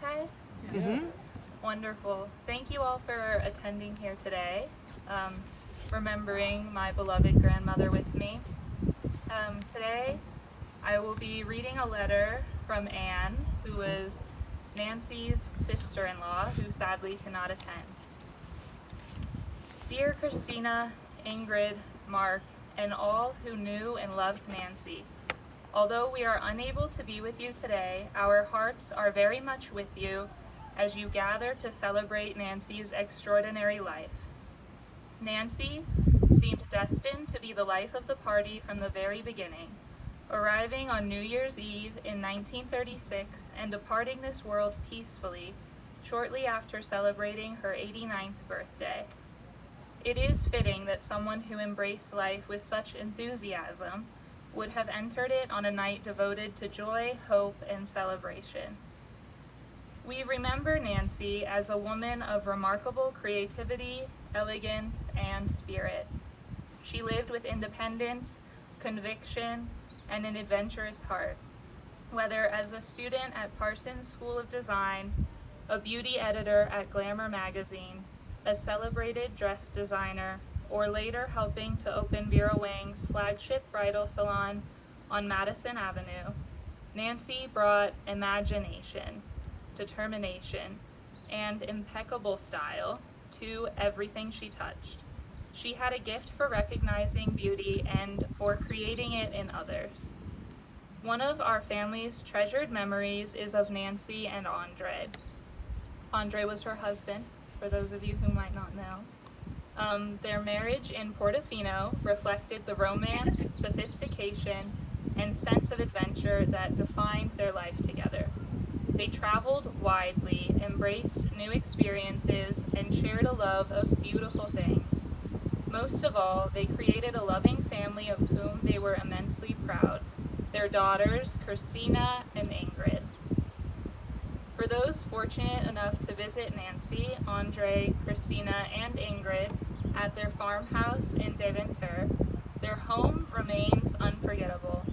Okay. Wonderful. Thank you all for attending here today, remembering my beloved grandmother with me. Today, I will be reading a letter from Anne, who is Nancy's sister-in-law, who sadly cannot attend. Dear Christina, Ingrid, Mark, and all who knew and loved Nancy, although we are unable to be with you today, our hearts are very much with you as you gather to celebrate Nancy's extraordinary life. Nancy seemed destined to be the life of the party from the very beginning, arriving on New Year's Eve in 1936 and departing this world peacefully shortly after celebrating her 89th birthday. It is fitting that someone who embraced life with such enthusiasm would have entered it on a night devoted to joy, hope, and celebration. We remember Nancy as a woman of remarkable creativity, elegance, and spirit. She lived with independence, conviction, and an adventurous heart. Whether as a student at Parsons School of Design, a beauty editor at Glamour magazine, a celebrated dress designer, or later helping to open Vera Wang's flagship bridal salon on Madison Avenue, Nancy brought imagination, determination, and impeccable style to everything she touched. She had a gift for recognizing beauty and for creating it in others. One of our family's treasured memories is of Nancy and Andre. Andre was her husband, for those of you who might not know. Their marriage in Portofino reflected the romance, sophistication, and sense of adventure that defined their life together. They traveled widely, embraced new experiences, and shared a love of beautiful things. Most of all, they created a loving family of whom they were immensely proud, their daughters, Christina and Ingrid. For those fortunate enough to visit Nancy, Andre, Christina, and Ingrid at their farmhouse in Deventer, their home remains unforgettable.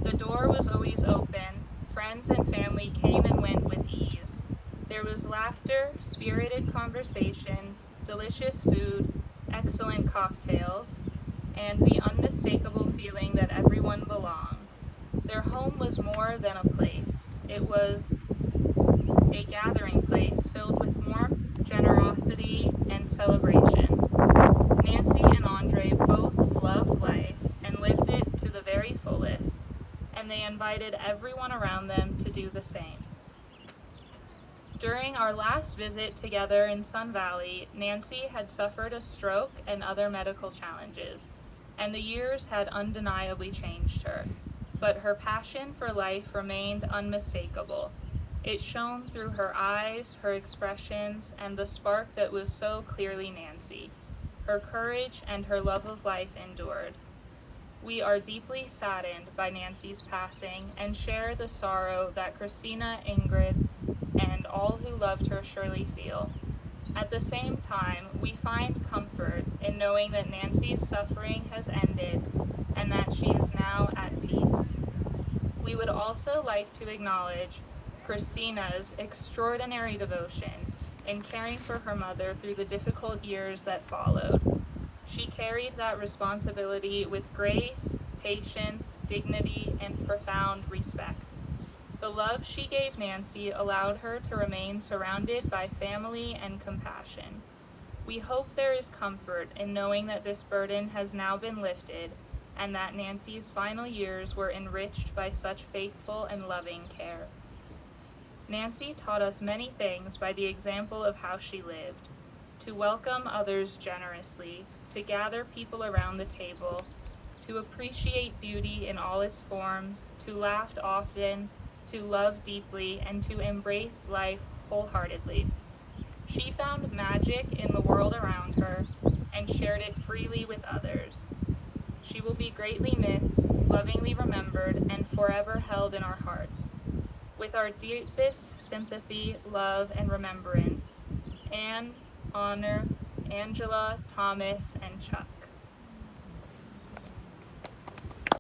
The door was always open, friends and family came and went with ease. There was laughter, spirited conversation, delicious food, excellent cocktails, and the unmistakable feeling that everyone belonged. Their home was more than a place. It was a gathering place filled with warmth, generosity, and celebration. Nancy and Andre both loved life and lived it to the very fullest, and they invited everyone around them to do the same. During our last visit together in Sun Valley, Nancy had suffered a stroke and other medical challenges, and the years had undeniably changed her. But her passion for life remained unmistakable. It shone through her eyes, her expressions, and the spark that was so clearly Nancy. Her courage and her love of life endured. We are deeply saddened by Nancy's passing and share the sorrow that Christina, Ingrid, and all who loved her surely feel. At the same time, we find comfort in knowing that Nancy's suffering has ended and that she is now at peace. We would also like to acknowledge Christina's extraordinary devotion in caring for her mother through the difficult years that followed. She carried that responsibility with grace, patience, dignity, and profound respect. The love she gave Nancy allowed her to remain surrounded by family and compassion. We hope there is comfort in knowing that this burden has now been lifted and that Nancy's final years were enriched by such faithful and loving care. Nancy taught us many things by the example of how she lived: to welcome others generously, to gather people around the table, to appreciate beauty in all its forms, to laugh often, to love deeply, and to embrace life wholeheartedly. She found magic in the world around her and shared it freely with others. She will be greatly missed, lovingly remembered, and forever held in our hearts. With our deepest sympathy, love, and remembrance, Anne, Honor, Angela, Thomas, and Chuck.